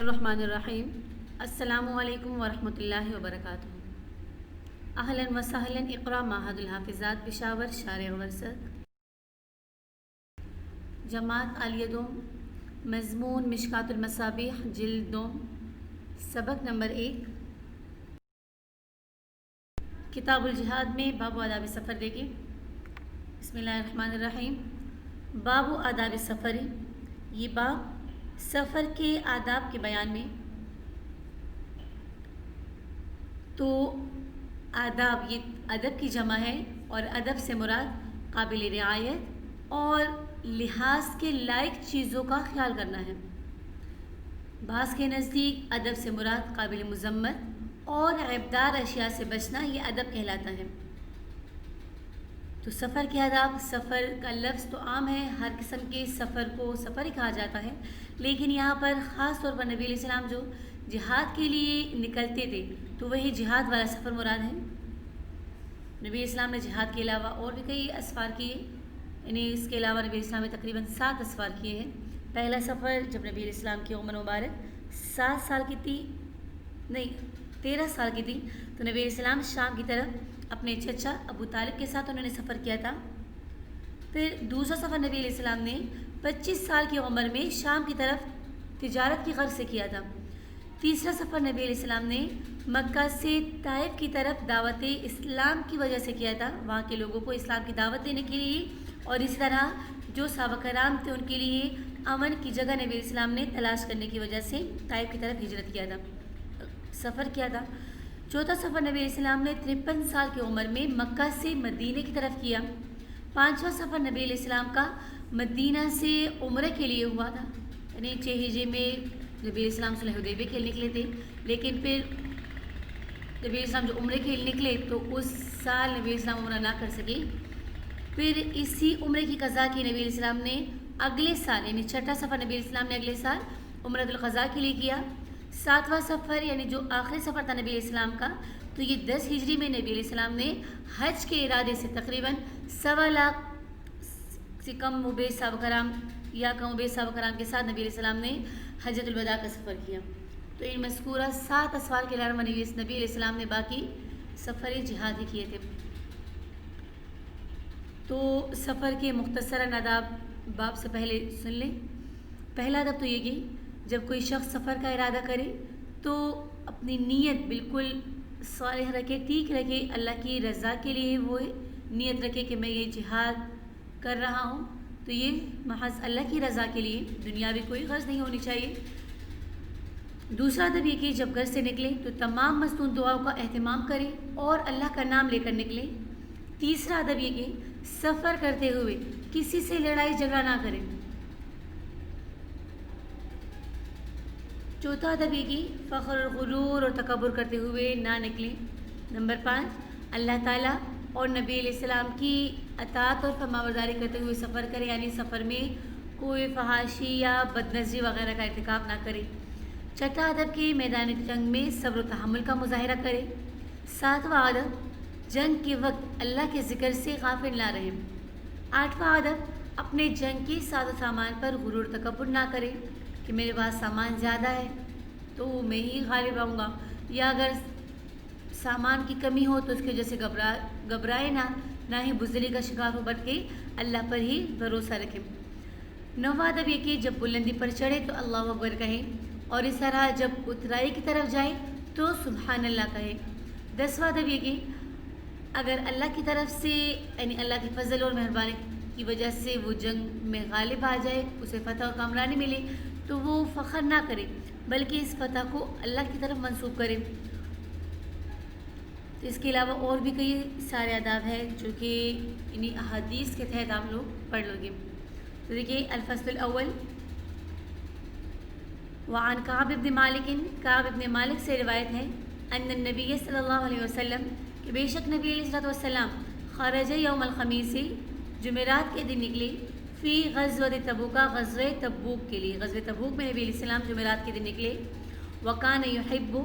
الرحمن الرحیم السلام علیکم ورحمۃ اللہ وبرکاتہ۔ اہلا وسہلا اقرا معہد الحافظات پشاور شارع ورثت جماعت عالیہ دوم، مضمون مشکات المصابیح جلد دوم، سبق نمبر 1، کتاب الجہاد میں باب آداب سفر دیکھیں۔ بسم اللہ الرحمن الرحیم۔ باب آداب سفر، یہ باب سفر کے آداب کے بیان میں۔ تو آداب یہ ادب کی جمع ہے، اور ادب سے مراد قابل رعایت اور لحاظ کے لائق چیزوں کا خیال کرنا ہے۔ بعض کے نزدیک ادب سے مراد قابل مذمت اور عیبدار اشیاء سے بچنا یہ ادب کہلاتا ہے۔ تو سفر کے آداب، سفر کا لفظ تو عام ہے، ہر قسم کے سفر کو سفر ہی کہا جاتا ہے، لیکن یہاں پر خاص طور پر نبی علیہ السلام جو جہاد کے لیے نکلتے تھے تو وہی جہاد والا سفر مراد ہے۔ نبی علیہ السلام نے جہاد کے علاوہ اور بھی کئی اسفار کیے، یعنی اس کے علاوہ نبی علیہ السلام نے تقریباً 7 اسفار کیے ہیں۔ پہلا سفر جب نبی علیہ السلام کی عمر مبارک 7 سال کی تھی، نہیں 13 سال کی تھی، تو نبی علیہ السلام شام کی طرف اپنے چچا ابو طالب کے ساتھ انہوں نے سفر کیا تھا۔ پھر دوسرا سفر نبی علیہ السلام نے 25 سال کی عمر میں شام کی طرف تجارت کی غرض سے کیا تھا۔ تیسرا سفر نبی علیہ السلام نے مکہ سے طائف کی طرف دعوت اسلام کی وجہ سے کیا تھا، وہاں کے لوگوں کو اسلام کی دعوت دینے کے لیے، اور اسی طرح جو صحابہ کرام تھے ان کے لیے امن کی جگہ نبی علیہ السلام نے تلاش کرنے کی وجہ سے طائف کی طرف ہجرت کیا تھا، سفر کیا تھا۔ چوتھا سفر نبی علیہ السلام نے 53 سال کی عمر میں مکہ سے مدینہ کی طرف کیا۔ پانچواں سفر نبی علیہ السلام کا مدینہ سے عمرے کے لیے ہوا تھا، یعنی 6 ہجری میں نبی علیہ السلام صلح حدیبیہ کے لیے نکلے تھے، لیکن پھر نبی علیہ السلام جو عمرے کے لیے نکلے تو اس سال نبی علیہ السلام عمرہ نہ کر سکے۔ پھر اسی عمرے کی قضا کی نبی علیہ السلام نے اگلے سال، یعنی چھٹا سفر نبی علیہ السلام نے اگلے سال عمرۃ القضاء کے لیے کیا۔ ساتواں سفر یعنی جو آخری سفر تھا نبی علیہ السلام کا، تو یہ 10 ہجری میں نبی علیہ السلام نے حج کے ارادے سے تقریباً 1.25 لاکھ سے کم و بیش صحابہ کرام کے ساتھ نبی علیہ السلام نے حجۃ الوداع کا سفر کیا۔ تو ان مذکورہ 7 اسفار کے علاوہ نبی علیہ السلام نے باقی سفر جہاد ہی کیے تھے۔ تو سفر کے مختصراً آداب باب سے پہلے سن لیں۔ پہلا ادب تو یہ کہ جب کوئی شخص سفر کا ارادہ کرے تو اپنی نیت بالکل صالح رکھے، ٹھیک رکھے، اللہ کی رضا کے لیے وہ نیت رکھے کہ میں یہ جہاد کر رہا ہوں تو یہ محض اللہ کی رضا کے لیے، دنیاوی کوئی غرض نہیں ہونی چاہیے۔ دوسرا ادب یہ کہ جب گھر سے نکلے تو تمام مصنون دعاؤں کا اہتمام کرے اور اللہ کا نام لے کر نکلے۔ تیسرا ادب یہ کہ سفر کرتے ہوئے کسی سے لڑائی جھگڑا نہ کرے۔ چوتھا ادب یہ کہ فخر اور غرور اور تکبر کرتے ہوئے نہ نکلیں۔ نمبر 5، اللہ تعالیٰ اور نبی علیہ السلام کی اطاعت اور فرمانبرداری کرتے ہوئے سفر کرے، یعنی سفر میں کوئی فحاشی یا بدنظری وغیرہ کا ارتکاب نہ کرے۔ چھٹا ادب کے میدان جنگ میں صبر و تحمل کا مظاہرہ کرے۔ ساتواں ادب جنگ کے وقت اللہ کے ذکر سے غافل نہ رہے۔ آٹھواں ادب اپنے جنگ کے ساز و سامان پر غرور تکبر نہ کرے کہ میرے پاس سامان زیادہ ہے تو میں ہی غالب آؤں گا، یا اگر سامان کی کمی ہو تو اس کی وجہ سے گھبرائے نہ ہی بزدلی کا شکار ہو، بلکہ اللہ پر ہی بھروسہ رکھے۔ نواں ادب یہ کہ جب بلندی پر چڑھے تو اللہ اکبر کہیں، اور اس طرح جب اترائی کی طرف جائے تو سبحان اللہ کہے۔ 10واں ادب یہ کہ اگر اللہ کی طرف سے، یعنی اللہ کی فضل اور مہربانی کی وجہ سے وہ جنگ میں غالب آ جائے، اسے فتح اور کامرانی ملے، تو وہ فخر نہ کرے بلکہ اس فتح کو اللہ کی طرف منسوب کرے۔ تو اس کے علاوہ اور بھی کئی سارے آداب ہیں جو کہ انہی احادیث کے تحت آپ لوگ پڑھ لو گے۔ تو دیکھیے الفصل الاول، وعن کعب بن مالک سے روایت ہے ان النبی صلی اللہ علیہ وسلم کہ بے شک نبی علیہ السلام خرج یوم الخمیس جمعرات کے دن نکلے، فی غزوۃ تبوک غزوہ تبوک کے لیے، غزوہ تبوک میں نبی علیہ السلام جمعرات کے دن نکلے۔ وکان یحب،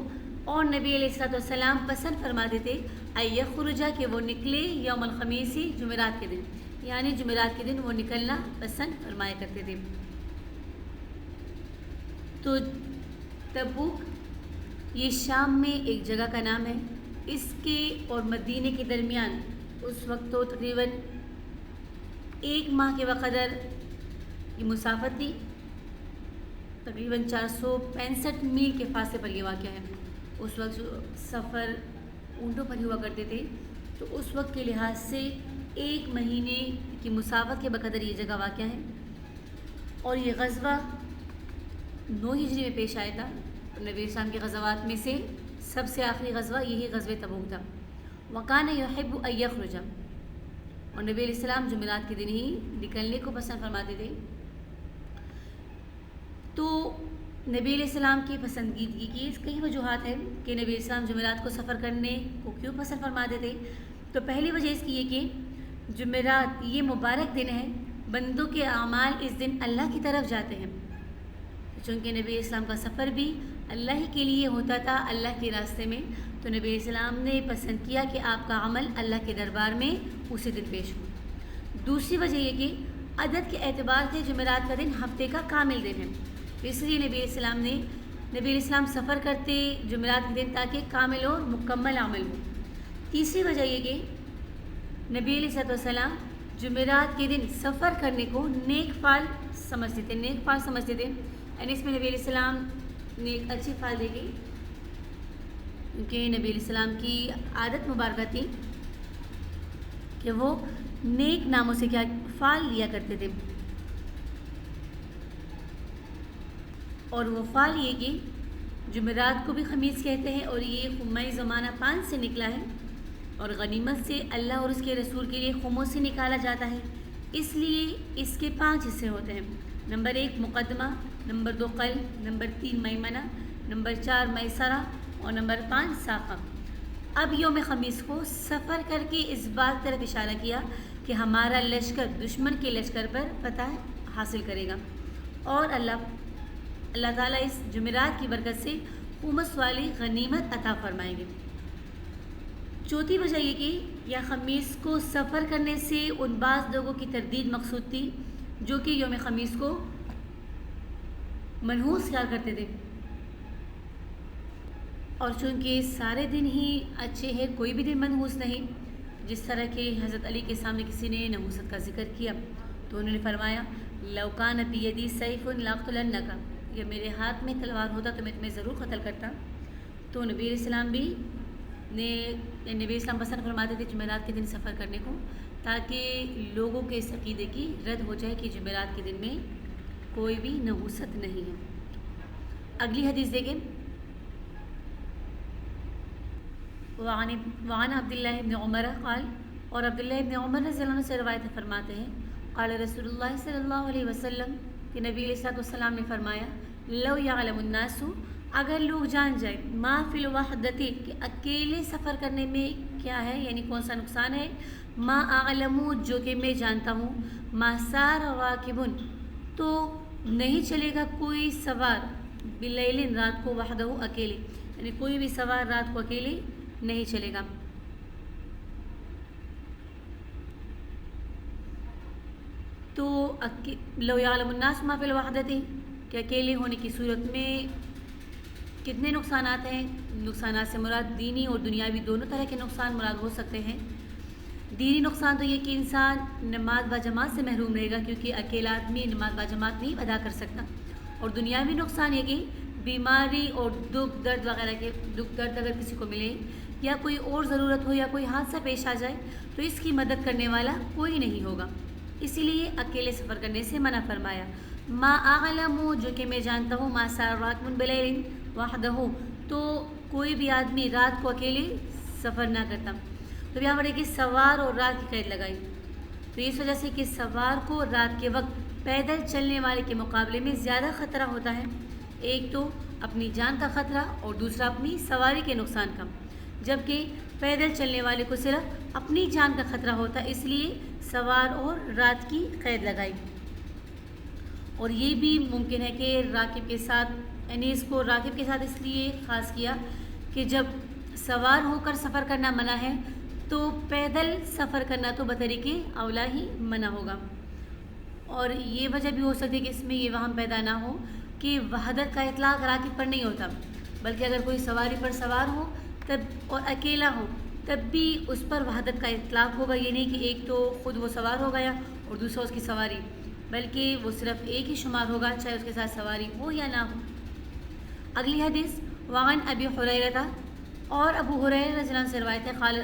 اور نبی علیہ السلام پسند فرماتے تھے، ان یخرج کہ وہ نکلے یوم الخمیس جمعرات کے دن، یعنی جمعرات کے دن وہ نکلنا پسند فرمایا کرتے تھے۔ تو تبوک یہ شام میں ایک جگہ کا نام ہے. اس کے اور مدینے کے درمیان اس وقت تو تقریباً 1 ماہ کے بقدر یہ مسافت تھی. تقریباً 465 میل کے فاصلے پر یہ واقعہ ہے. اس وقت سفر اونٹوں پر ہی ہوا کرتے تھے، تو اس وقت کے لحاظ سے 1 مہینے کی مسافت کے بقدر یہ جگہ واقع ہے. اور یہ غزوہ 9 ہجری میں پیش آیا تھا. نبی اسلام کے غزوات میں سے سب سے آخری غزوہ یہی غزوہ تبوک تھا. وکان یحب ان یخرج، اور نبی علیہ السلام جمعرات کے دن ہی نکلنے کو پسند فرماتے تھے. تو نبی علیہ السلام کی پسندیدگی کی کئی وجوہات ہیں کہ نبی علیہ السلام جمعرات کو سفر کرنے کو کیوں پسند فرماتے تھے. تو پہلی وجہ اس کی یہ کہ جمعرات یہ مبارک دن ہے، بندوں کے اعمال اس دن اللہ کی طرف جاتے ہیں. چونکہ نبی علیہ السلام کا سفر بھی اللہ ہی کے لیے ہوتا تھا، اللہ کے راستے میں. تو نبی علیہ السلام نے پسند کیا کہ آپ کا عمل اللہ کے دربار میں اسی دن پیش ہو. دوسری وجہ یہ کہ عدد کے اعتبار سے جمعرات کا دن ہفتے کا کامل دن ہے، اس لیے نبی علیہ السلام سفر کرتے جمعرات کے دن تاکہ کامل اور مکمل عمل ہو. تیسری وجہ یہ کہ نبی علیہ السلام جمعرات کے دن سفر کرنے کو نیک فعل سمجھتے تھے. یعنی اس میں نبی علیہ السلام نے ایک اچھی فعل دیکھی، کیونکہ نبی علیہ السلام کی عادت مبارکہ تھی کہ وہ نیک ناموں سے کیا فعل لیا کرتے تھے. اور وہ فعل یہ کہ جمعرات کو بھی خمیس کہتے ہیں، اور یہ خمہ زمانہ 5 سے نکلا ہے، اور غنیمت سے اللہ اور اس کے رسول کے لیے خمس سے نکالا جاتا ہے. اس لیے اس کے 5 حصے ہوتے ہیں. نمبر 1 مقدمہ، نمبر 2 قلب، نمبر 3 میمنہ، نمبر 4 میسرہ، اور نمبر 5 ساقہ. اب یوم خمیس کو سفر کر کے اس بات طرف اشارہ کیا کہ ہمارا لشکر دشمن کے لشکر پر فتح حاصل کرے گا، اور اللہ تعالیٰ اس جمعرات کی برکت سے خمس والی غنیمت عطا فرمائیں گے. چوتھی وجہ یہ کہ یا خمیس کو سفر کرنے سے ان بعض لوگوں کی تردید مقصود تھی جو کہ یوم خمیس کو منحوس خیال کرتے تھے. اور چونکہ سارے دن ہی اچھے ہیں، کوئی بھی دن منحوس نہیں، جس طرح کہ حضرت علی کے سامنے کسی نے نحوست کا ذکر کیا تو انہوں نے فرمایا لو کان بیدی سیف لاقتلنک، یہ میرے ہاتھ میں تلوار ہوتا تو میں تمہیں ضرور قتل کرتا. تو نبی علیہ السلام بھی نبی اسلام پسند فرماتے تھے جمعرات کے دن سفر کرنے کو، تاکہ لوگوں کے اس عقیدے کی رد ہو جائے کہ جمعرات کے دن میں کوئی بھی نحوست نہیں ہے. اگلی حدیث دیکھیں. وعن عبداللہ ابن عمر قال، اور عبداللہ ابن عمر رضی اللہ عنہ سے روایت فرماتے ہیں قال رسول اللہ صلی اللہ علیہ وسلم کہ نبی علیہ السلام نے فرمایا لو یعلم الناس، اگر لوگ جان جائیں ما فی الوحدۃ کہ اکیلے سفر کرنے میں کیا ہے، یعنی کون سا نقصان ہے، ما اعلم جو کہ میں جانتا ہوں، ما سار راکب تو نہیں چلے گا کوئی سوار، بلیل رات کو وحدہ اکیلے، یعنی کوئی بھی سوار رات کو اکیلے نہیں چلے گا. تو لو یعلم الناس ما فی الوحدۃ کہ اکیلے ہونے کی صورت میں کتنے نقصانات ہیں. نقصانات سے مراد دینی اور دنیاوی دونوں طرح کے نقصان مراد ہو سکتے ہیں. دینی نقصان تو یہ کہ انسان نماز با جماعت سے محروم رہے گا، کیونکہ اکیلا آدمی نماز با جماعت نہیں ادا کر سکتا. اور دنیاوی نقصان یہ کہ بیماری اور دکھ درد وغیرہ کے دکھ درد اگر کسی کو ملے یا کوئی اور ضرورت ہو یا کوئی حادثہ پیش آ جائے تو اس کی مدد کرنے والا کوئی نہیں ہوگا، اسی لیے اکیلے سفر کرنے سے منع فرمایا. ما اعلم جو کہ میں جانتا ہوں، ما سار راکب بلیل وحدہ تو کوئی بھی آدمی رات کو اکیلے سفر نہ کرتا. تو یہاں پر کہ سوار اور رات کی قید لگائی، تو اس وجہ سے کہ سوار کو رات کے وقت پیدل چلنے والے کے مقابلے میں زیادہ خطرہ ہوتا ہے. ایک تو اپنی جان کا خطرہ اور دوسرا اپنی سواری کے نقصان کا، جبکہ پیدل چلنے والے کو صرف اپنی جان کا خطرہ ہوتا ہے، اس لیے سوار اور رات کی قید لگائی. اور یہ بھی ممکن ہے کہ راکب کے ساتھ، یعنی اس کو راکب کے ساتھ اس لیے خاص کیا کہ جب سوار ہو کر سفر کرنا منع ہے تو پیدل سفر کرنا تو بطریق اولا ہی منع ہوگا. اور یہ وجہ بھی ہو سکتی ہے کہ اس میں یہ وہم پیدا نہ ہو، کہ وحدت کا اطلاق راکب پر نہیں ہوتا، بلکہ اگر کوئی سواری پر سوار ہو تب اور اکیلا ہو تب بھی اس پر وحدت کا اطلاق ہوگا. یہ نہیں کہ ایک تو خود وہ سوار ہو گیا اور دوسرا اس کی سواری، بلکہ وہ صرف ایک ہی شمار ہوگا چاہے اس کے ساتھ سواری ہو یا نہ ہو. اگلی حدیث وعن ابی حریرہ، اور ابو حریرہ رضی اللہ عنہ سے روایت ہے، قال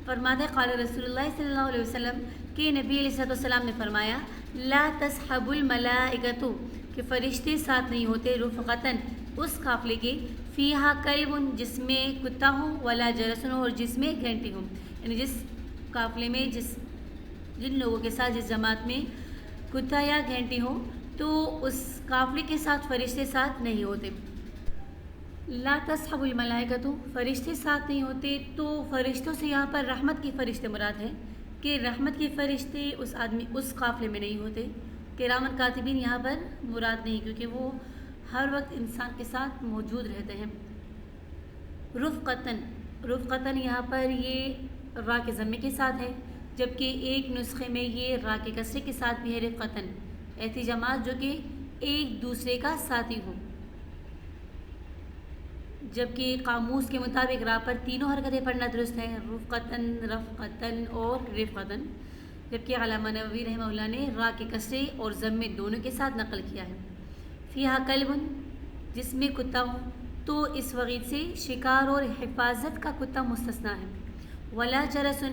فرماتے قال رسول اللہ صلی اللہ علیہ وسلم کہ نبی علیہ السلام نے فرمایا لا تصحب الملائکۃ کہ فرشتے ساتھ نہیں ہوتے رفقتاً اس قافلے کے فیہا کلب جس میں کتا ہو ولا جرس ہو اور جس میں گھنٹی ہو، یعنی جس قافلے میں جن لوگوں کے ساتھ جس جماعت میں کتا یا گھنٹی ہو تو اس قافلے کے ساتھ فرشتے ساتھ نہیں ہوتے. لا تصحب الملائکۃ فرشتے ساتھ نہیں ہوتے، تو فرشتوں سے یہاں پر رحمت کے فرشتے مراد ہے کہ رحمت کے فرشتے اس قافلے میں نہیں ہوتے. کرامن کاتبین یہاں پر مراد نہیں، کیونکہ وہ ہر وقت انسان کے ساتھ موجود رہتے ہیں. رفقتاً یہاں پر یہ را کے ضمے کے ساتھ ہے، جبکہ ایک نسخے میں یہ را کے کسرے کے ساتھ بھی ہے رفقتاً، ایسی جماعت جو کہ ایک دوسرے کا ساتھی ہو. جبکہ قاموس کے مطابق را پر تینوں حرکتیں پڑھنا درست ہے، رفقتاً اور رفقتاً، جبکہ علامہ نووی رحمہ اللہ نے را کے کسرے اور ضمے دونوں کے ساتھ نقل کیا ہے. فیہا کلب جس میں کتا ہو، تو اس وغید سے شکار اور حفاظت کا کتا مستثنا ہے. ولا جرس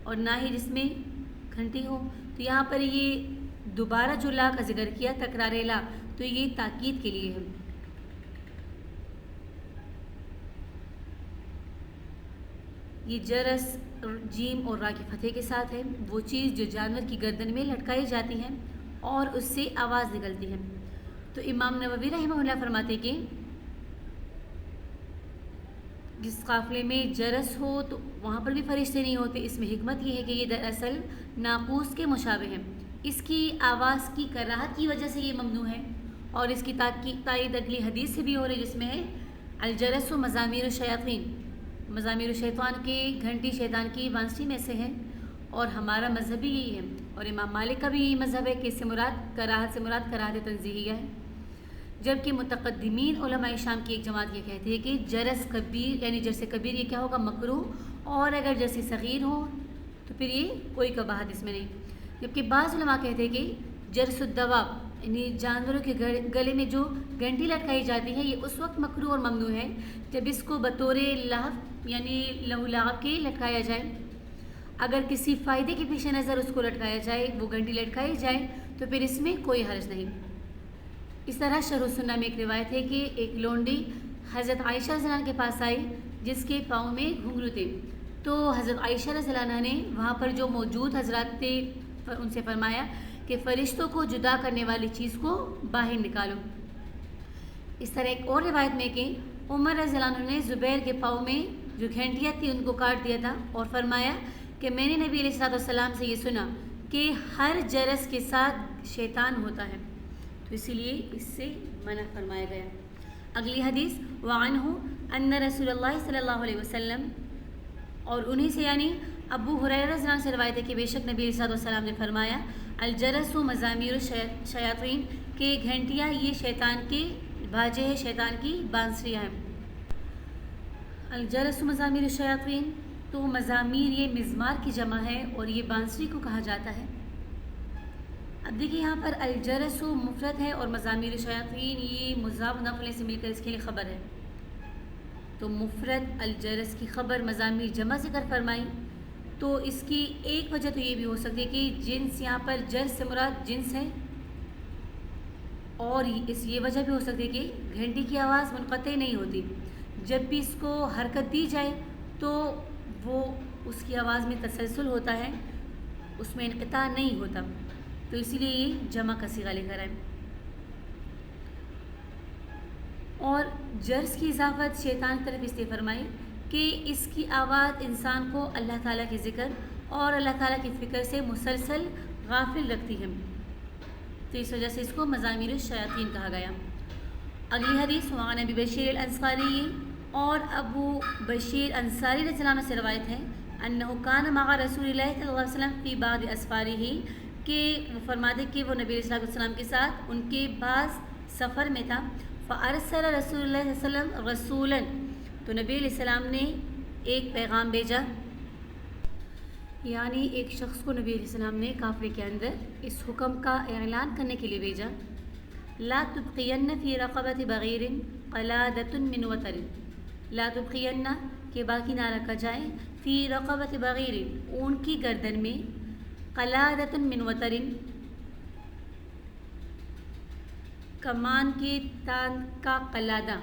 اور نہ ہی جس میں گھنٹی ہو، تو یہاں پر یہ دوبارہ جو لا کا ذکر کیا تکرار لا، تو یہ تاکید کے لیے ہے. یہ جرس جیم اور را کی فتح کے ساتھ ہے، وہ چیز جو جانور کی گردن میں لٹکائی جاتی ہے اور اس سے آواز نکلتی ہے. تو امام نووی رحمہ اللہ فرماتے کہ جس قافلے میں جرس ہو تو وہاں پر بھی فرشتے نہیں ہوتے. اس میں حکمت یہ ہے کہ یہ دراصل ناقوس کے مشابہ ہے، اس کی آواز کی کراہت کی وجہ سے یہ ممنوع ہے، اور اس کی تائید اگلی حدیث سے بھی ہو رہی جس میں ہے الجرس و مزامیر الشیاطین، مزامیر الشیطان کی گھنٹی شیطان کی بانسری میں سے ہے، اور ہمارا مذہب بھی یہی ہے، اور امام مالک کا بھی یہی مذہب ہے کہ اس سے مراد کراہت تنزیہیہ ہے. جبکہ متقدمین علماء شام کی ایک جماعت یہ کہتی ہے کہ جرس کبیر یعنی جرس کبیر یہ کیا ہوگا مکروہ، اور اگر جرس صغیر ہو تو پھر یہ کوئی کباہت اس میں نہیں. جبکہ بعض علماء کہتے ہیں کہ جرس الدواب یعنی جانوروں کے گلے میں جو گھنٹی لٹکائی جاتی ہے یہ اس وقت مکروہ اور ممنوع ہے جب اس کو بطور لہو یعنی لہو لعب کے لٹکایا جائے. اگر کسی فائدے کے پیش نظر اس کو لٹکایا جائے، وہ گھنٹی لٹکائی جائے، تو پھر اس میں کوئی حرج نہیں. اس طرح شرح السنہ میں ایک روایت ہے کہ ایک لونڈی حضرت عائشہ رضی اللہ عنہ کے پاس آئی جس کے پاؤں میں گھنگرو تھے، تو حضرت عائشہ رضی اللہ عنہ نے وہاں پر جو موجود حضرات تھے ان سے فرمایا کہ فرشتوں کو جدا کرنے والی چیز کو باہر نکالو. اس طرح ایک اور روایت میں کہ عمر رضی اللہ عنہ نے زبیر کے پاؤں میں جو گھنٹیاں تھیں ان کو کاٹ دیا تھا، اور فرمایا کہ میں نے نبی علیہ السلام سے یہ سنا کہ ہر جرس کے ساتھ شیطان ہوتا ہے، تو اسی لیے اس سے منع فرمایا گیا. اگلی حدیث وعنہ ان رسول اللہ صلی اللہ علیہ وسلم، اور انہی سے یعنی ابو ہریرہ رضی اللہ عنہ سے روایت ہے کہ بے شک نبی علیہ السلام نے فرمایا الجرس و مزامیر الشیاطین کہ گھنٹیاں یہ شیطان کے باجے ہیں، شیطان کی بانسریاں ہیں. الجرس و مزامیر الشیاطین، تو مزامیر یہ مزمار کی جمع ہے اور یہ بانسری کو کہا جاتا ہے. اب دیکھیے یہاں پر الجرس و مفرد ہے اور مزامیر الشیاطین یہ مضاف نقلے سے مل کر اس کے لیے خبر ہے. تو مفرد الجرس کی خبر مزامیر جمع ذکر فرمائی، تو اس کی ایک وجہ تو یہ بھی ہو سکتی ہے کہ جنس یہاں پر جرس سے مراد جنس ہے، اور اس یہ وجہ بھی ہو سکتی ہے کہ گھنٹی کی آواز منقطع نہیں ہوتی، جب بھی اس کو حرکت دی جائے تو وہ اس کی آواز میں تسلسل ہوتا ہے، اس میں انقطاع نہیں ہوتا، تو اسی لیے یہ جمع کا صیغہ لے کر آئے. اور جرس کی اضافت شیطان کی طرف اس لیے فرمائی کہ اس کی آواز انسان کو اللہ تعالیٰ کے ذکر اور اللہ تعالیٰ کی فکر سے مسلسل غافل رکھتی ہے، تو اس وجہ سے اس کو مزامیر الشیاطین کہا گیا. اگلی حدیث وعن ابی بشیر الانصاری، اور ابو بشیر انصاری رضی اللہ عنہ سے روایت ہے انہ کان مع رسول اللہ صلی اللہ علیہ وسلم فی بعض اسفارہ کہ وہ فرماتے کہ وہ نبی علیہ السلام کے ساتھ ان کے بعض سفر میں تھا. فارسل رسول اللہ صلی اللہ علیہ وسلم رسولا، تو نبی علیہ السلام نے ایک پیغام بھیجا، یعنی ایک شخص کو نبی علیہ السلام نے کافرے کے اندر اس حکم کا اعلان کرنے کے لیے بھیجا، لا تبقین فی رقبۃ بغیر قلادۃ من وتر، لا تبقین کہ باقی نہ رکھا جائے، فی رقبۃ بغیر اونٹ کی گردن میں، قلادۃ من وتر کمان کے تان کا قلادہ،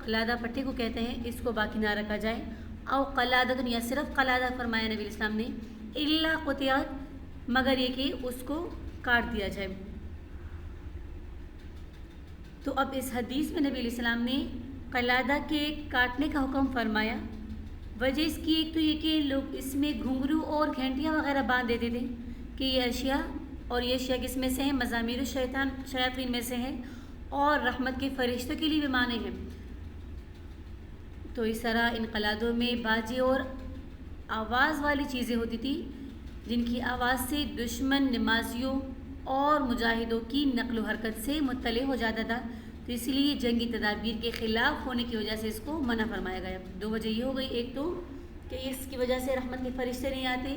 قلادہ پٹھے کو کہتے ہیں، اس کو باقی نہ رکھا جائے، او قلادۃ یا صرف قلادہ فرمایا نبی علیہ السلام نے، الا قطعت مگر یہ کہ اس کو کاٹ دیا جائے. تو اب اس حدیث میں نبی علیہ السلام نے قلادہ کے کاٹنے کا حکم فرمایا. وجہ اس کی ایک تو یہ کہ لوگ اس میں گھنگرو اور گھنٹیاں وغیرہ باندھ دیتے تھے کہ یہ اشیاء، اور یہ اشیاء کس میں سے ہیں؟ مزامیر شیاطین میں سے ہیں اور رحمت کے فرشتوں کے لیے بھی مانے ہیں. تو اس طرح ان قلادوں میں باجے اور آواز والی چیزیں ہوتی تھی جن کی آواز سے دشمن نمازیوں اور مجاہدوں کی نقل و حرکت سے مطلع ہو جاتا تھا. تو اسی لیے جنگی تدابیر کے خلاف ہونے کی وجہ سے اس کو منع فرمایا گیا. دو وجہ یہ ہو گئی، ایک تو کہ اس کی وجہ سے رحمت کے فرشتے نہیں آتے،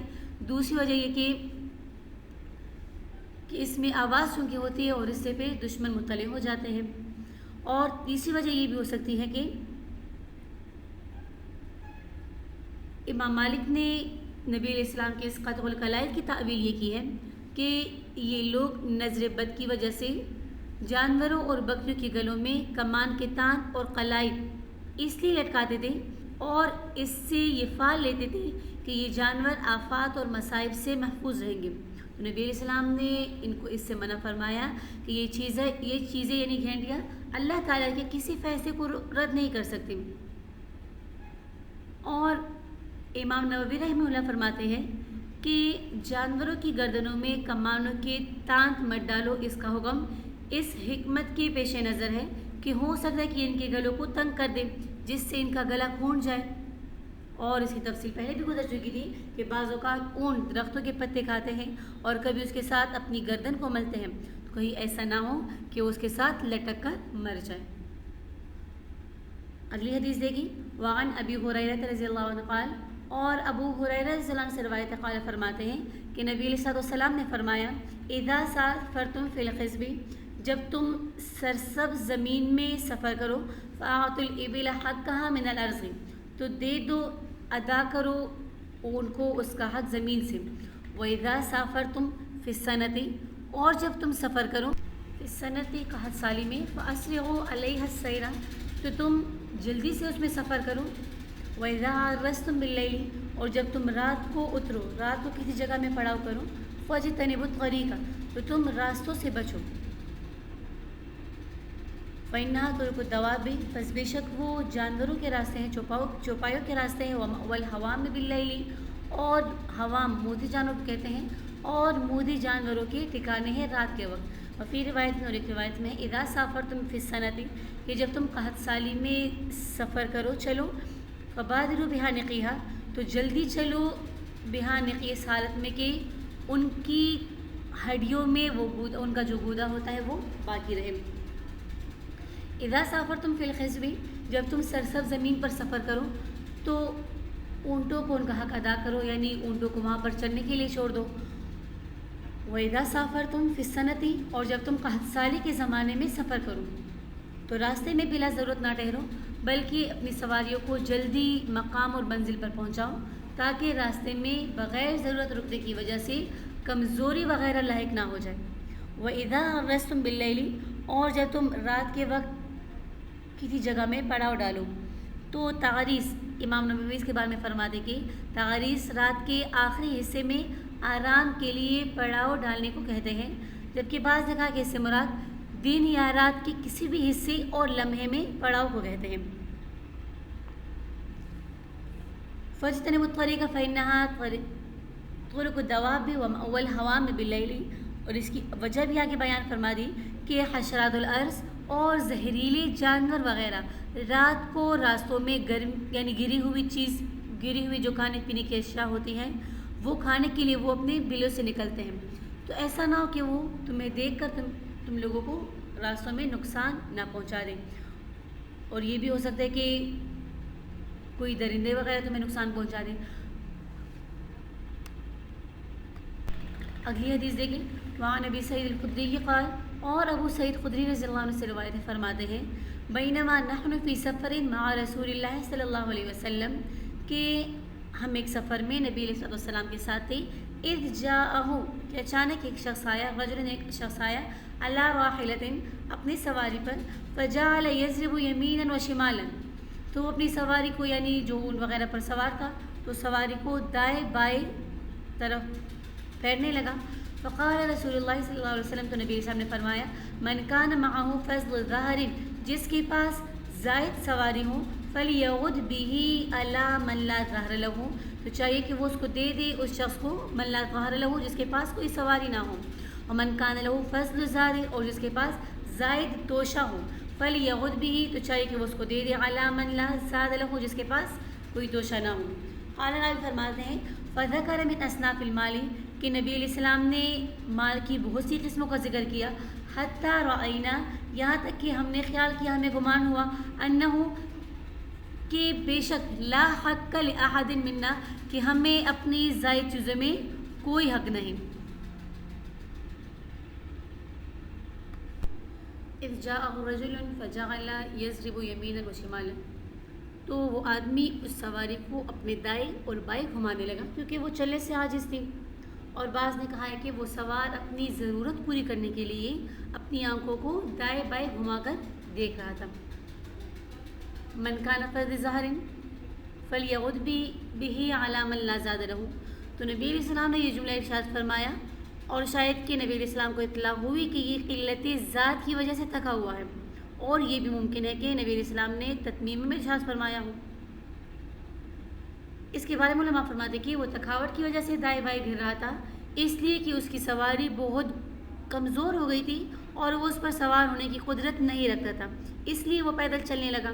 دوسری وجہ یہ کہ اس میں آواز چونکہ ہوتی ہے اور اس سے پہ دشمن مطلع ہو جاتے ہیں، اور تیسری وجہ یہ بھی ہو سکتی ہے کہ امام مالک نے نبی علیہ السلام کے اس قطع القلائد کی تعویل یہ کی ہے کہ یہ لوگ نظر بد کی وجہ سے جانوروں اور بکریوں کے گلوں میں کمان کے تان اور قلائد اس لیے لٹکاتے تھے اور اس سے یہ فال لیتے تھے کہ یہ جانور آفات اور مصائب سے محفوظ رہیں گے. تو نبی علیہ السلام نے ان کو اس سے منع فرمایا کہ یہ چیزیں یعنی گھنٹیاں اللہ تعالیٰ کے کسی فیصلے کو رد نہیں کر سکتی. اور امام نووی رحمہ اللہ فرماتے ہیں کہ جانوروں کی گردنوں میں کمانوں کے تانت مت ڈالو، اس کا حکم اس حکمت کے پیش نظر ہے کہ ہو سکتا ہے کہ ان کے گلوں کو تنگ کر دے جس سے ان کا گلا پھونٹ جائے. اور اس کی تفصیل پہلے بھی گزر چکی تھی کہ بعض اوقات اونٹ درختوں کے پتے کھاتے ہیں اور کبھی اس کے ساتھ اپنی گردن کو ملتے ہیں، تو کہیں ایسا نہ ہو کہ اس کے ساتھ لٹک کر مر جائے. اگلی حدیث دیکھیں، وعن ابی ہریرہ رضی اللہ عنہ قال، اور ابو ہریرہ رضی اللہ عنہ سے روایت قال فرماتے ہیں کہ نبی علیہ السلام نے فرمایا، اذا سافرتم فی الخصب، جب تم سرسبز زمین میں سفر کرو، فاعطوا الابل حقها من الارض، تو دے دو، ادا کرو ان کو اس کا حق زمین سے. وَإِذَا سَافَرْتُمْ فِي السَّنَةِ، اور جب تم سفر کرو فی السَّنَةِ قحط سالی میں، فَأَسْرِعُوا عَلَيْهَا السَّيْرَ، تو تم جلدی سے اس میں سفر کرو. وَإِذَا عَرَّسْتُمْ بِاللَّيْلِ، اور جب تم رات کو اترو، رات کو کسی جگہ میں پڑاؤ کرو، فَاجْتَنِبُوا الطَّرِيقَ، تو تم راستوں سے بچو. فَإِنَّهَا طُرُقُ الدَّوَابِ، پس بے شک وہ جانوروں کے راستے ہیں، چوپایوں کے راستے ہیں. وَالْحَوَامِ بِاللَّيْلِ، اور حوام مودی جانور کہتے ہیں، اور مودی جانوروں کے ٹھکانے ہیں رات کے وقت. وفی روایت میں، اور ایک روایت میں، اذا سافرتم فی السنۃ، کہ جب تم قحط سالی میں سفر کرو چلو، فبادروا بها نقیها، تو جلدی چلو بها نقی، اس حالت میں کہ ان کی ہڈیوں میں وہ ان کا جو گودا ہوتا ہے وہ باقی رہے. اذا سافرتم فی الخصب، جب تم سرسبز زمین پر سفر کرو تو اونٹوں کو ان کا حق ادا کرو، یعنی اونٹوں کو وہاں پر چلنے کے لیے چھوڑ دو. وَإِذَا سَافَرْتُمْ فِي السَّنَةِ، اور جب تم قحط سالی کے زمانے میں سفر کرو تو راستے میں بلا ضرورت نہ ٹھہرو، بلکہ اپنی سواریوں کو جلدی مقام اور منزل پر پہنچاؤ، تاکہ راستے میں بغیر ضرورت رکنے کی وجہ سے کمزوری وغیرہ لاحق نہ ہو جائے. وَإِذَا عَرَّسْتُمْ بِاللَّيْلِ، اور جب تم رات کے وقت کسی جگہ میں پڑاؤ ڈالو. تو تعریس، امام نووی اس کے بارے میں فرماتے کہ تعریس رات کے آخری حصے میں آرام کے لیے پڑاؤ ڈالنے کو کہتے ہیں، جبکہ بعض نے کہا کہ اس سے مراد دن یا رات کے کسی بھی حصے اور لمحے میں پڑاؤ کو کہتے ہیں. فَاجْتَنِبُوا الطَّرِيقَ فَإِنَّهَا طُرُقُ الدَّوَابِ وَالْحَوَامِ بِاللَّيْلِ، اور اس کی وجہ بھی آگے بیان فرما دی کہ حشرات الارض اور زہریلے جانور وغیرہ رات کو راستوں میں یعنی گری ہوئی جو کھانے پینے کی اشیاء ہوتی ہیں وہ کھانے کے لیے وہ اپنے بلوں سے نکلتے ہیں. تو ایسا نہ ہو کہ وہ تمہیں دیکھ کر تم لوگوں کو راستوں میں نقصان نہ پہنچا دیں. اور یہ بھی ہو سکتا ہے کہ کوئی درندے وغیرہ تمہیں نقصان پہنچا دیں. اگلی حدیث دیکھیں. وعن ابی سعید الخدری قال, اور ابو سعید خدری رضی اللہ عنہ سے روایت فرماتے ہیں, بینما نحن فی سفر مع رسول اللہ صلی اللہ علیہ وسلم, کہ ہم ایک سفر میں نبی علیہ السلام کے ساتھ تھے. اذ جاءہ, کہ اچانک ایک شخص آیا, رجل ایک شخص آیا, علی راحلۃ, اپنی سواری پر, فجعل یضرب یمینا و شمالا, تو وہ اپنی سواری کو یعنی جو اون وغیرہ پر سوار تھا تو سواری کو دائیں بائیں طرف پھیرنے لگا. فقال رسول اللہ صلی اللہ علیہ وسلم, تو نبی صاحب نے فرمایا, من کان معہ فضل ظہر, جس کے پاس زائد سواری ہو, فلیغد بہ علی من لا ظہر لہ, تو چاہیے کہ وہ اس کو دے دے اس شخص کو, من لا ظہر لہ, جس کے پاس کوئی سواری نہ ہو. اور من کان لہ فضل زاد, اور جس کے پاس زائد توشہ ہو, فلیغد بہ, تو چاہیے کہ وہ اس کو دے دے علی من لا زاد لہ, جس کے پاس کوئی توشہ نہ ہو. قال راوی فرماتے ہیں, فذکر من اصناف المال, کہ نبی علیہ السلام نے مال کی بہت سی قسموں کا ذکر کیا. حتی رأینا, یہاں تک کہ ہم نے خیال کیا, ہمیں گمان ہوا, انہو, کہ بے شک, لا حق لأحد منا, کہ ہمیں اپنی زائد چیزوں میں کوئی حق نہیں. اذ جاءہ رجل فجعل یضرب یمینا و شمالا, تو وہ آدمی اس سواری کو اپنے دائیں اور بائیں گھمانے لگا, کیونکہ وہ چلنے سے عاجز تھی. اور بعض نے کہا ہے کہ وہ سوار اپنی ضرورت پوری کرنے کے لیے اپنی آنکھوں کو دائیں بائیں گھما کر دیکھ رہا تھا. من کان فضل ظہر فلیغد بہ علی من لا زاد لہ, تو نبی علیہ السلام نے یہ جملہ ارشاد فرمایا, اور شاید کہ نبی علیہ السلام کو اطلاع ہوئی کہ یہ قلت ذات کی وجہ سے تھکا ہوا ہے, اور یہ بھی ممکن ہے کہ نبی علیہ السلام نے تتمیم میں ارشاد فرمایا ہو. اس کے بارے میں علماء فرماتے کہ وہ تھکاوٹ کی وجہ سے دائیں بائیں گھر رہا تھا, اس لیے کہ اس کی سواری بہت کمزور ہو گئی تھی اور وہ اس پر سوار ہونے کی قدرت نہیں رکھتا تھا, اس لیے وہ پیدل چلنے لگا.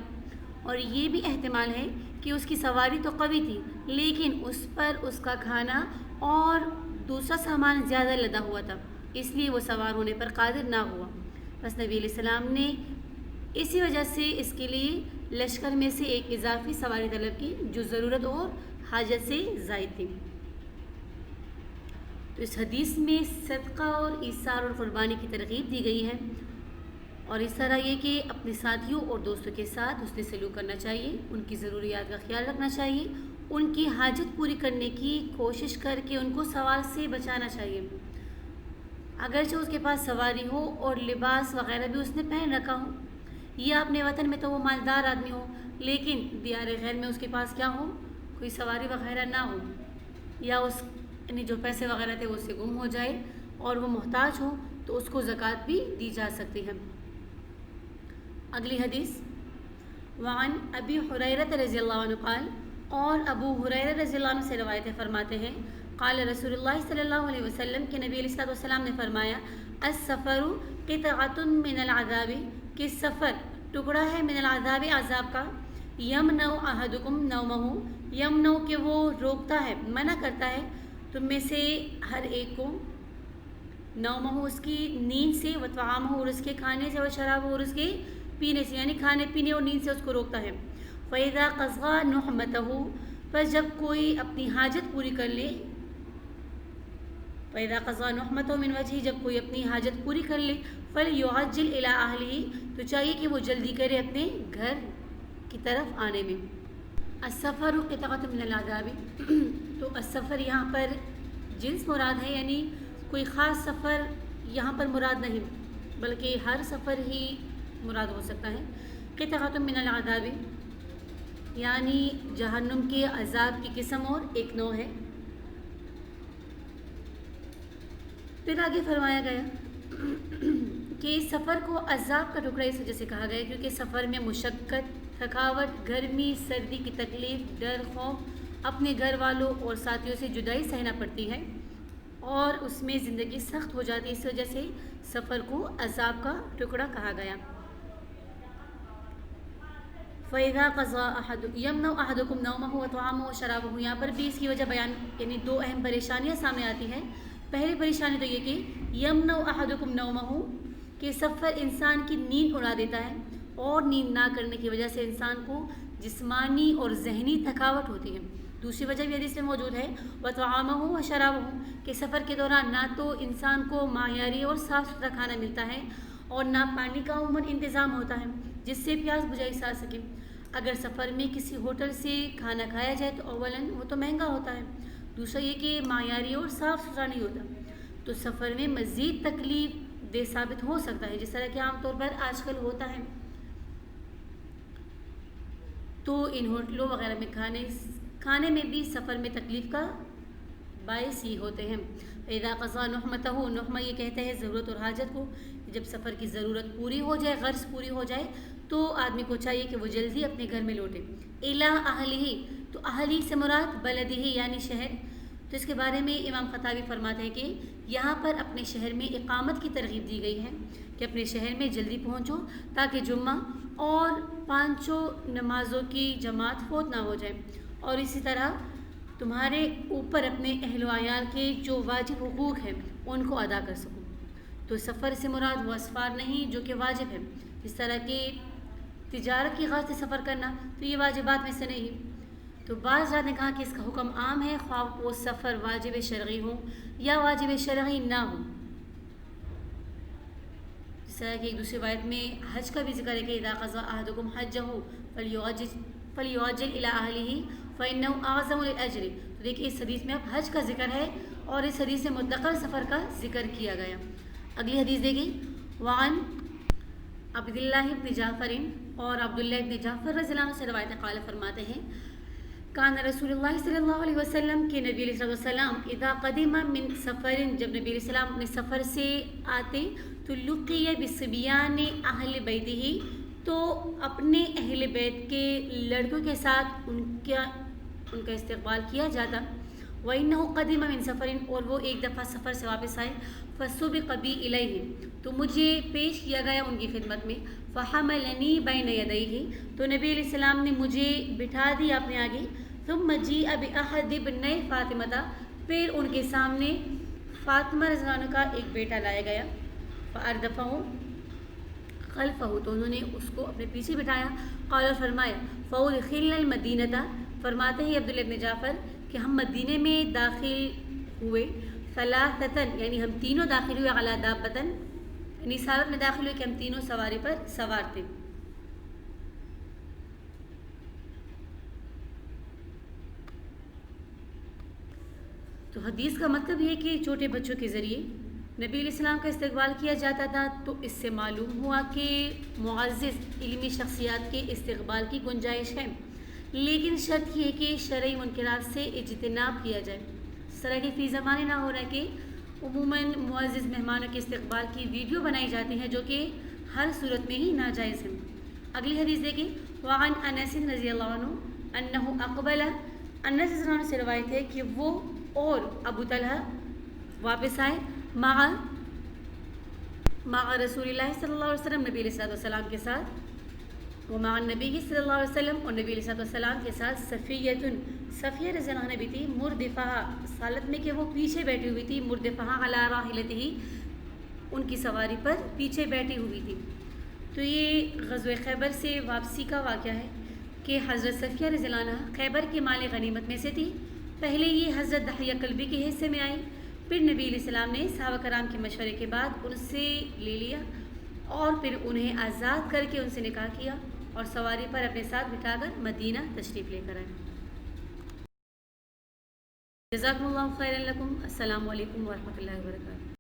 اور یہ بھی احتمال ہے کہ اس کی سواری تو قوی تھی, لیکن اس پر اس کا کھانا اور دوسرا سامان زیادہ لدا ہوا تھا, اس لیے وہ سوار ہونے پر قادر نہ ہوا. بس نبی علیہ السلام نے اسی وجہ سے اس کے لیے لشکر میں سے ایک اضافی سواری طلب کی, جو ضرورت اور حاجت سے زائد تھی. تو اس حدیث میں صدقہ اور ایثار اور قربانی کی ترغیب دی گئی ہے, اور اس طرح یہ کہ اپنے ساتھیوں اور دوستوں کے ساتھ حسن سلوک کرنا چاہیے, ان کی ضروریات کا خیال رکھنا چاہیے, ان کی حاجت پوری کرنے کی کوشش کر کے ان کو سوال سے بچانا چاہیے. اگرچہ اس کے پاس سواری ہو اور لباس وغیرہ بھی اس نے پہن رکھا ہو, یا اپنے وطن میں تو وہ مالدار آدمی ہو, لیکن دیار غیر میں اس کے پاس کیا ہو, کوئی سواری وغیرہ نہ ہو, یا اس یعنی جو پیسے وغیرہ تھے وہ اس سے گم ہو جائے اور وہ محتاج ہو, تو اس کو زکوٰۃ بھی دی جا سکتی ہے. اگلی حدیث. وعن ابی حریرہ رضی اللہ عنہ قال, اور ابو حریرہ رضی اللہ عنہ سے روایت فرماتے ہیں, قال رسول اللہ صلی اللہ علیہ وسلم, کہ نبی علیہ السلام نے فرمایا, السفر قطعۃ من العذاب, کہ سفر ٹکڑا ہے من العذاب, عذاب کا. یمنع احدکم نومہ, یمنع, کہ وہ روکتا ہے, منع کرتا ہے تم میں سے ہر ایک کو, نومہ, اس کی نیند سے, و طعامہ, اور اس کے کھانے سے, و شرابہ, اور اس کے پینے سے, یعنی کھانے پینے اور نیند سے اس کو روکتا ہے. فَإِذَا قَضَى نُحْمَتَهُ, پس جب کوئی اپنی حاجت پوری کر لے, فَإِذَا قَضَى نُحْمَتَهُ مِنْ وَجْهِهِ, جب کوئی اپنی حاجت پوری کر لے, فَلْيُعَجِّلْ إِلَىٰ أَهْلِهِ, تو چاہیے کہ وہ جلدی کرے اپنے گھر کی طرف آنے میں. السفر قطعۃ من العذاب, تو السفر یہاں پر جنس مراد ہے, یعنی کوئی خاص سفر یہاں پر مراد نہیں, بلکہ ہر سفر ہی مراد ہو سکتا ہے. قطعۃ من العذاب, یعنی جہنم کے عذاب کی قسم اور ایک نوع ہے. پھر آگے فرمایا گیا کہ اس سفر کو عذاب کا ٹکڑا اس وجہ سے کہا گیا کیونکہ سفر میں مشقت, تھکاوٹ, گرمی, سردی کی تکلیف, ڈر, خوف, اپنے گھر والوں اور ساتھیوں سے جدائی سہنا پڑتی ہے, اور اس میں زندگی سخت ہو جاتی ہے. اس وجہ سے سفر کو عذاب کا ٹکڑا کہا گیا. فَإِذَا قَضَى يَمْنَعُ أَحَدُكُمْ نَوْمَهُ وَطَعَامَهُ وَشَرَابَهُ, یہاں پر بھی اس کی وجہ بیان, یعنی دو اہم پریشانیاں سامنے آتی ہیں. پہلی پریشانی تو یہ کہ یمنع احدکم نومہ، کہ سفر انسان کی نیند اڑا دیتا ہے، اور نیند نہ کرنے کی وجہ سے انسان کو جسمانی اور ذہنی تھکاوٹ ہوتی ہے۔ دوسری وجہ بھی حدیث میں موجود ہے وطعامہ وشرابہ، کہ سفر کے دوران نہ تو انسان کو معیاری اور صاف ستھرا کھانا ملتا ہے اور نہ پانی کا عموماً انتظام ہوتا ہے جس سے پیاس بجھائی جا سکے۔ اگر سفر میں کسی ہوٹل سے کھانا کھایا جائے تو اولاً وہ تو مہنگا ہوتا ہے، دوسرا یہ کہ معیاری اور صاف ستھرا نہیں ہوتا، تو سفر میں مزید تکلیف دہ ثابت ہو سکتا ہے، جس طرح کہ عام طور پر آج کل ہوتا ہے۔ تو ان ہوٹلوں وغیرہ میں کھانے میں بھی سفر میں تکلیف کا باعث ہی ہوتے ہیں۔ اذا قضا نحمتہ، نحمہ یہ کہتے ہیں ضرورت اور حاجت کو، جب سفر کی ضرورت پوری ہو جائے، غرض پوری ہو جائے، تو آدمی کو چاہیے کہ وہ جلدی اپنے گھر میں لوٹے۔ الی اہلہ، تو اہلی سے مراد بلدہ یعنی شہر، تو اس کے بارے میں امام خطابی فرماتے ہیں کہ یہاں پر اپنے شہر میں اقامت کی ترغیب دی گئی ہے کہ اپنے شہر میں جلدی پہنچو تاکہ جمعہ اور پانچوں نمازوں کی جماعت فوت نہ ہو جائے، اور اسی طرح تمہارے اوپر اپنے اہل و عیال کے جو واجب حقوق ہیں ان کو ادا کر سکو۔ تو سفر سے مراد وہ اسفار نہیں جو کہ واجب ہے، اس طرح کہ تجارت کی غرض سے سفر کرنا تو یہ واجبات میں سے نہیں۔ تو بعض رات نے کہا کہ اس کا حکم عام ہے، خواہ وہ سفر واجب شرعی ہو یا واجب شرعی نہ ہو، اس طرح کہ ایک دوسری روایت میں حج کا بھی ذکر ہے کہ اذا قضا احدکم حجہ فلیعجل الی اہلہ فانہ اعظم للاجر۔ تو دیکھیے اس حدیث میں اب حج کا ذکر ہے اور اس حدیث میں مطلقاً سفر کا ذکر کیا گیا۔ اگلی حدیث دیکھیے وعن عبداللہ بن جعفر، اور عبداللہ بن جعفر رضی اللہ عنہ سے روایت قال فرماتے ہیں کان رسول اللہ صلی اللہ علیہ وسلم کہ نبی علیہ السلام اذا قدم من سفر، جب نبی علیہ السلام اپنے سفر سے آتے تو لقی بصبیان اہل بیتہ، تو اپنے اہل بیت کے لڑکوں کے ساتھ ان کا استقبال کیا جاتا۔ وَإِنَّهُ قَدِمَ مِن سَفَرٍ، اور وہ ایک دفعہ سفر سے واپس آئے، فَسُبِقَ بِي إِلَيْهِ، تو مجھے پیش کیا گیا ان کی خدمت میں، فَحَمَلَنِي بَيْنَ يَدَيْهِ، تو نبی علیہ السلام نے مجھے بٹھا دیا اپنے آگے، ثُمَّ جِيءَ بِأَحَدِ ابْنَيْ فَاطِمَةَ، پھر ان کے سامنے فاطمہ رضی اللہ عنہ کا ایک بیٹا لایا گیا، فَأَرْدَفَهُ خلفہ، تو انہوں نے اس کو اپنے پیچھے بٹھایا، قال فرمایا فَأُدْخِلْنَا الْمَدِينَةَ، فرماتے ہیں عبداللہ بن جعفر کہ ہم مدینے میں داخل ہوئے، ثلاثتاً یعنی ہم تینوں داخل ہوئے، علی دابتاً یعنی اس حالت میں داخل ہوئے کہ ہم تینوں سواری پر سوار تھے۔ تو حدیث کا مطلب یہ کہ چھوٹے بچوں کے ذریعے نبی علیہ السلام کا استقبال کیا جاتا تھا، تو اس سے معلوم ہوا کہ معزز علمی شخصیات کے استقبال کی گنجائش ہے، لیکن شرط یہ کہ شرعی منکرات سے اجتناب کیا جائے، اس طرح کے فی زمانے نہ ہو رہا کہ عموماً معزز مہمانوں کے استقبال کی ویڈیو بنائی جاتی ہے جو کہ ہر صورت میں ہی ناجائز ہے۔ اگلی حدیث دیکھیں وعن انس رضی اللہ عنہ انہ اقبل، انس رضی اللہ عنہ سے روایت ہے کہ وہ اور ابو طلحہ واپس آئے مع رسول اللہ صلی اللہ علیہ وسلم، نبی علیہ السلام کے ساتھ، ومع النبی صلی اللہ علیہ وسلم، اور نبی علیہ السلام کے ساتھ صفیہ رضی اللہ عنہ بھی تھی، مردفہ اس حالت میں کہ وہ پیچھے بیٹھی ہوئی تھی، مردفہ علی راحلتہ، ان کی سواری پر پیچھے بیٹھی ہوئی تھی۔ تو یہ غزوہ خیبر سے واپسی کا واقعہ ہے کہ حضرت صفیہ رضی اللہ عنہ خیبر کے مال غنیمت میں سے تھی، پہلے یہ حضرت دحیہ کلبی کے حصے میں آئی، پھر نبی علیہ السلام نے صحابہ کرام کے مشورے کے بعد ان سے لے لیا اور پھر انہیں آزاد کر کے ان سے نکاح کیا اور سواری پر اپنے ساتھ بٹھا کر مدینہ تشریف لے کر آئے۔ جزاکم اللہ خیرا لکم، السلام علیکم ورحمۃ اللہ وبرکاتہ۔